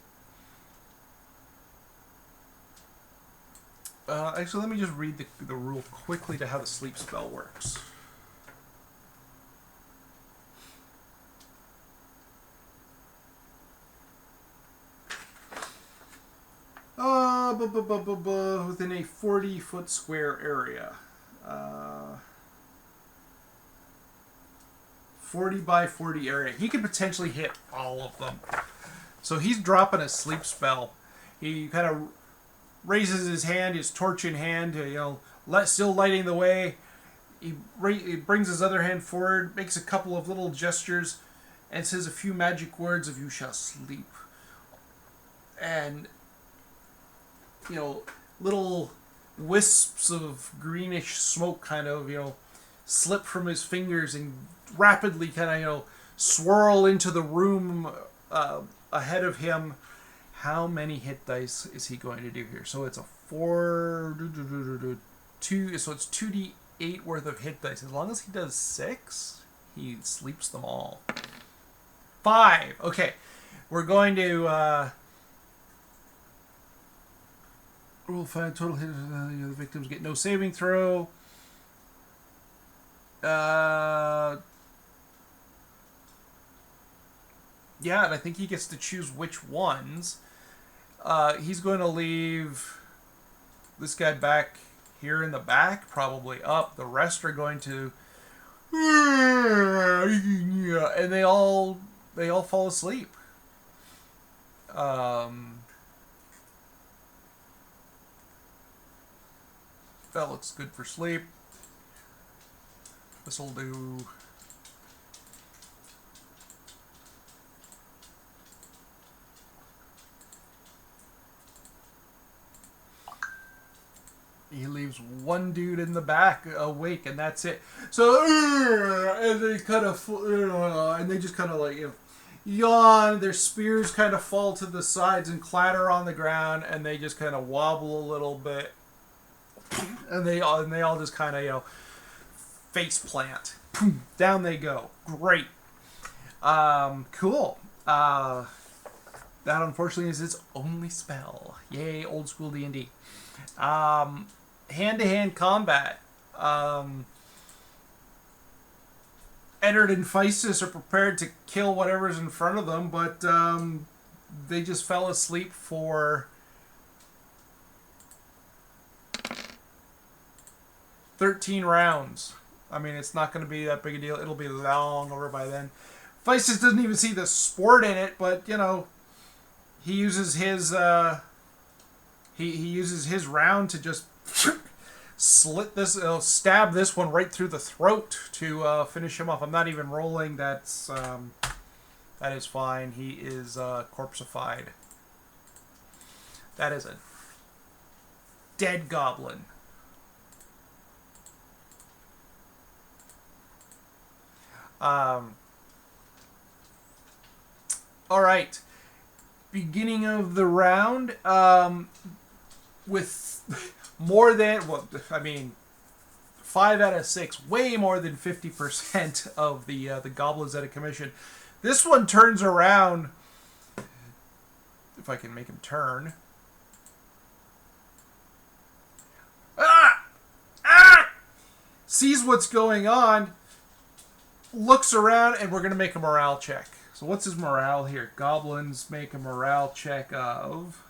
actually, let me just read the rule quickly to how the sleep spell works. Within a 40-foot square area. 40 by 40 area. He could potentially hit all of them. So he's dropping a sleep spell. He kind of raises his hand, his torch in hand, still lighting the way. He brings his other hand forward, makes a couple of little gestures, and says a few magic words of "You shall sleep." And little wisps of greenish smoke kind of, slip from his fingers and rapidly kind of, swirl into the room ahead of him. How many hit dice is he going to do here? So it's a 2, so it's 2d8 worth of hit dice. As long as he does 6, he sleeps them all. 5. Okay. We're going to... Roll 5 total hits. The victims get no saving throw. Yeah, and I think he gets to choose which ones. He's going to leave this guy back here in the back, probably up. The rest are going to... And they all fall asleep. That looks good for sleep. This'll do. He leaves one dude in the back awake, and that's it. So, and they kind of, and they just kind of like, yawn. Their spears kind of fall to the sides and clatter on the ground, and they just kind of wobble a little bit. And they all just kind of, face plant. Down they go. Great. Cool. That unfortunately is its only spell. Yay, old school D&D. Hand-to-hand combat. Eddard and Physis are prepared to kill whatever's in front of them, but they just fell asleep for 13 rounds. I mean, it's not going to be that big a deal. It'll be long over by then. Physis doesn't even see the sport in it, but, he uses his he uses his round to just slit this, stab this one right through the throat to finish him off. I'm not even rolling. That is fine. He is corpseified. That is a dead goblin. All right. Beginning of the round, with more than, well, I mean, 5 out of 6, way more than 50% of the goblins out of commission. This one turns around, if I can make him turn. Sees what's going on, looks around, and we're going to make a morale check. So what's his morale here? Goblins make a morale check of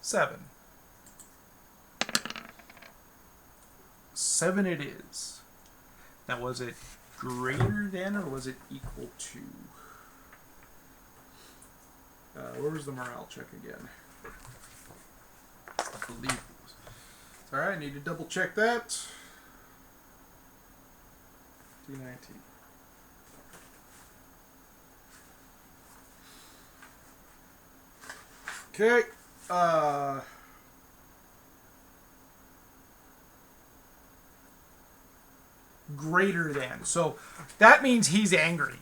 7. 7 it is. Now, was it greater than or was it equal to? Where was the morale check again? I believe it was. Alright, I need to double check that. D19. Okay. Greater than. So that means he's angry.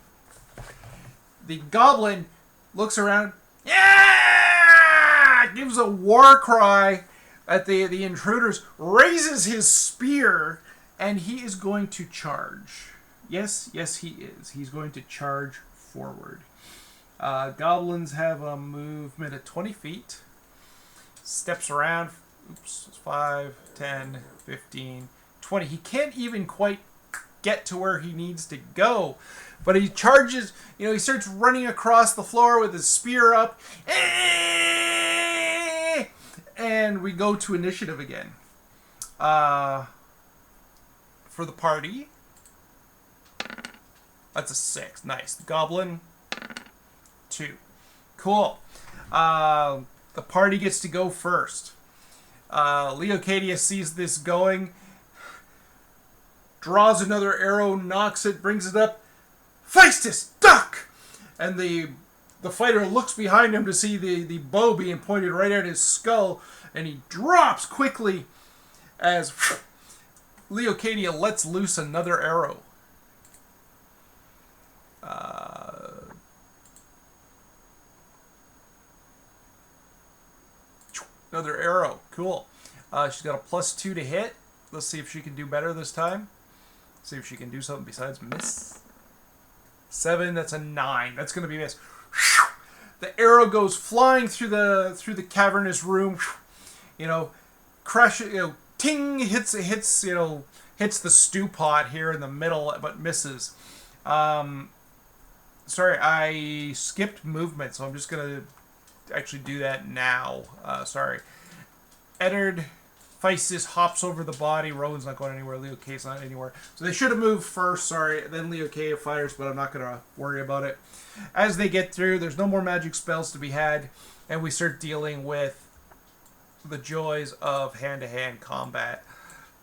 The goblin looks around. Yeah! Gives a war cry at the intruders. Raises his spear, and he is going to charge. Yes, he is. He's going to charge forward. Goblins have a movement of 20 feet. Steps around. Oops. 5, 10, 15, 20. He can't even quite get to where he needs to go. But he charges, he starts running across the floor with his spear up. And we go to initiative again. For the party. That's a 6. Nice. Goblin. 2. Cool. The party gets to go first. Leocadia sees this going. Draws another arrow, knocks it, brings it up. Feistus, duck! And the fighter looks behind him to see the bow being pointed right at his skull, and he drops quickly as Leocadia lets loose another arrow. Another arrow. Cool. She's got a +2 to hit. Let's see if she can do better this time. See if she can do something besides miss. 7, that's a 9. That's going to be a miss. The arrow goes flying through the cavernous room. Crash, ting, hits the stew pot here in the middle, but misses. Sorry, I skipped movement, so I'm just going to actually do that now. Sorry. Eddard Feistus hops over the body. Rowan's not going anywhere. Leocadia's not anywhere. So they should have moved first, sorry. Then Leocadia fires, but I'm not going to worry about it. As they get through, there's no more magic spells to be had, and we start dealing with the joys of hand-to-hand combat.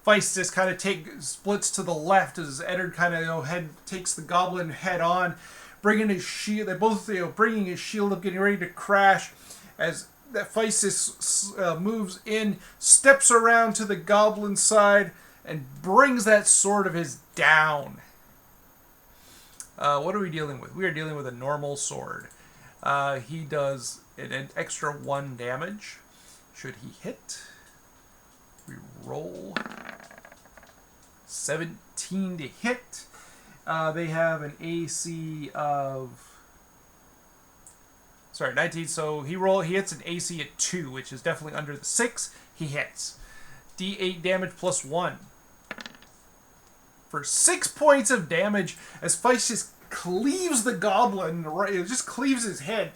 Feistus kind of splits to the left as Eddard kind of takes the goblin head on, bringing his shield. They're both bringing his shield up, getting ready to crash as that Feistus moves in, steps around to the goblin side, and brings that sword of his down. What are we dealing with? We are dealing with a normal sword. He does an extra 1 damage. Should he hit? We roll 17 to hit. They have an AC of 19. So he hits an AC at 2, which is definitely under the 6. He hits. D8 damage plus 1. For 6 points of damage as Feist just cleaves the goblin, right? It just cleaves his head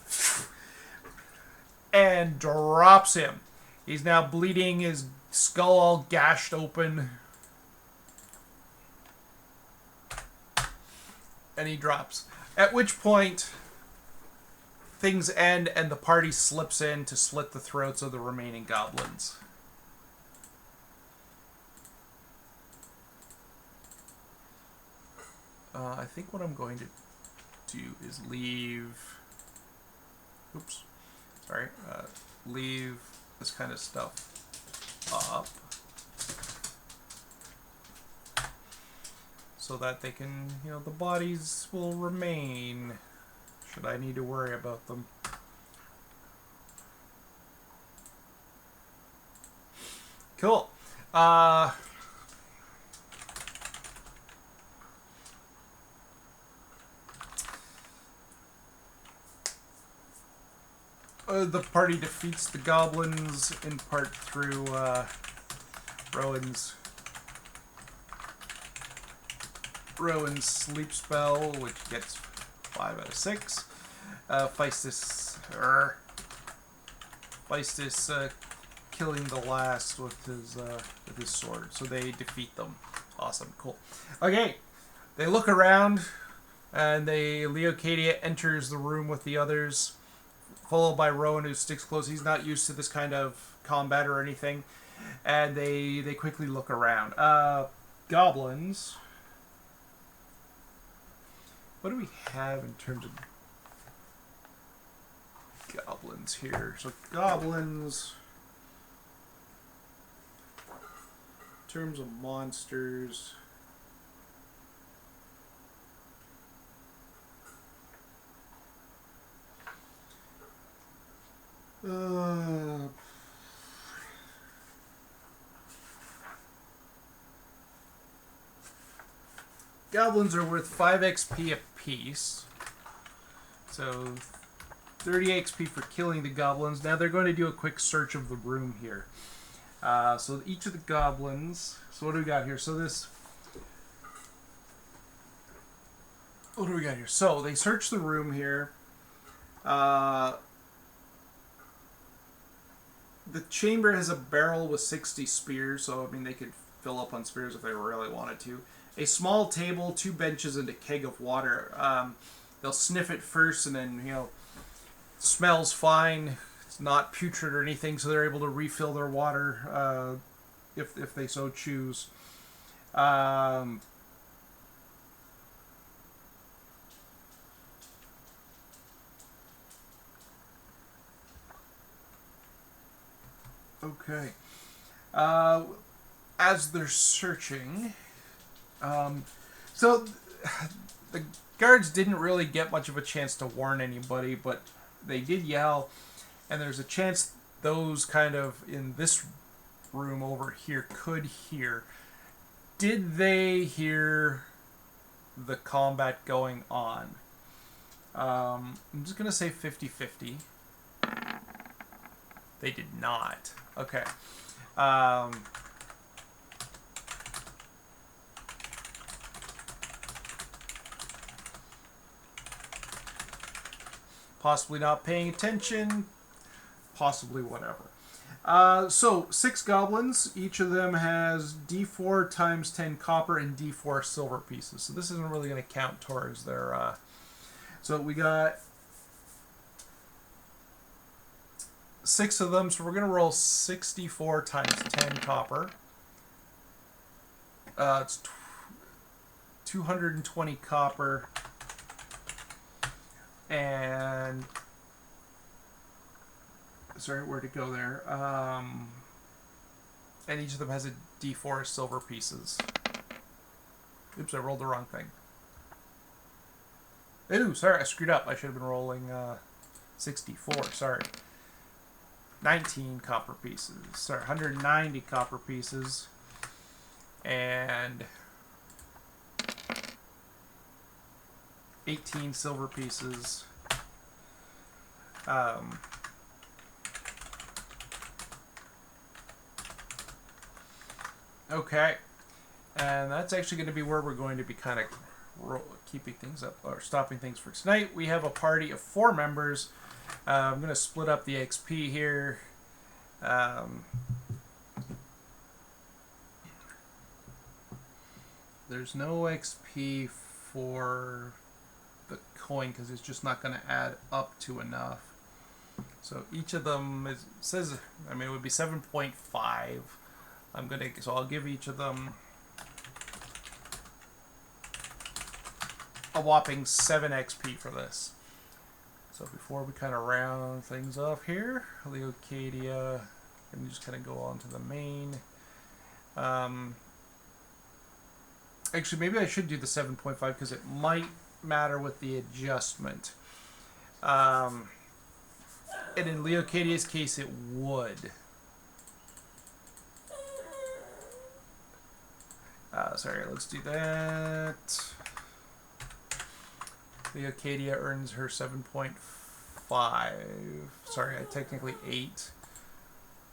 and drops him. He's now bleeding, his skull all gashed open. And he drops. At which point things end and the party slips in to slit the throats of the remaining goblins. I think what I'm going to do is leave... Oops. Sorry. Leave this kind of stuff up so that they can, the bodies will remain should I need to worry about them. Cool. The party defeats the goblins in part through Rowan's sleep spell, which gets 5 out of 6. Feistus killing the last with his sword, so they defeat them. Awesome, cool. Okay, they look around, and Leocadia enters the room with the others, followed by Rowan, who sticks close. He's not used to this kind of combat or anything, and they quickly look around. Goblins. What do we have in terms of goblins here? So goblins, in terms of monsters, goblins are worth 5 XP apiece. So 30 XP for killing the goblins. Now they're going to do a quick search of the room here. So each of the goblins. So what do we got here? So this. What do we got here? So they search the room here. The chamber has a barrel with 60 spears, so I mean they could fill up on spears if they really wanted to. A small table, 2 benches, and a keg of water. They'll sniff it first, and then, you know, it smells fine. It's not putrid or anything, so they're able to refill their water if they so choose. Okay. As they're searching, so the guards didn't really get much of a chance to warn anybody, but they did yell, and there's a chance those kind of in this room over here could hear. Did they hear the combat going on? I'm just going to say 50-50. They did not. Okay. Possibly not paying attention. Possibly whatever. So 6 goblins. Each of them has D4 times 10 copper and D4 silver pieces. So this isn't really going to count towards their... So we got 6 of them, so we're going to roll 64 times 10 copper. It's 220 copper. And... Sorry, where'd it go there? And each of them has a D4 silver pieces. Oops, I rolled the wrong thing. Ooh, sorry, I screwed up. I should have been rolling 64, sorry. 19 copper pieces. Sorry, 190 copper pieces. And 18 silver pieces. Okay. And that's actually going to be where we're going to be kind of keeping things up, or stopping things for tonight. We have a party of 4 members. I'm going to split up the XP here. There's no XP for the coin because it's just not going to add up to enough. So each of them says, I mean, it would be 7.5. So I'll give each of them a whopping 7 XP for this. So before we kind of round things off here, Leocadia, and just kind of go on to the main. Actually, maybe I should do the 7.5 because it might matter with the adjustment. And in Leocadia's case, it would. Sorry, let's do that. Leocadia earns her 7.5. Sorry, technically 8.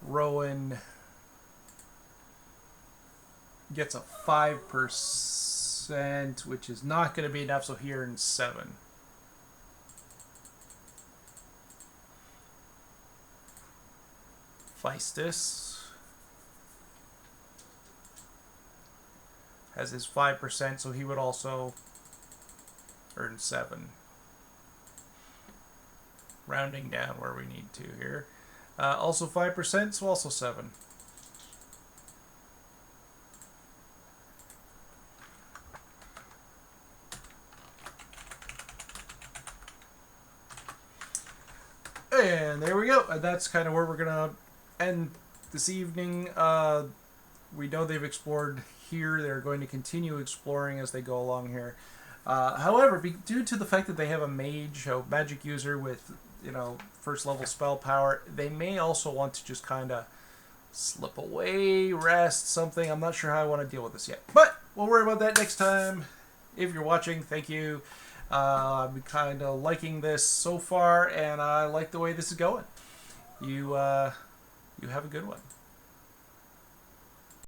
Rowan gets a 5%, which is not going to be enough, so he earns 7. Feistus has his 5%, so he would also earn 7. Rounding down where we need to here. Also 5%, so also 7. And there we go. And that's kind of where we're going to end this evening. We know they've explored here. They're going to continue exploring as they go along here. However, due to the fact that they have a mage, a magic user with, first level spell power, they may also want to just kind of slip away, rest, something. I'm not sure how I want to deal with this yet. But we'll worry about that next time. If you're watching, thank you. I'm kind of liking this so far, and I like the way this is going. You have a good one.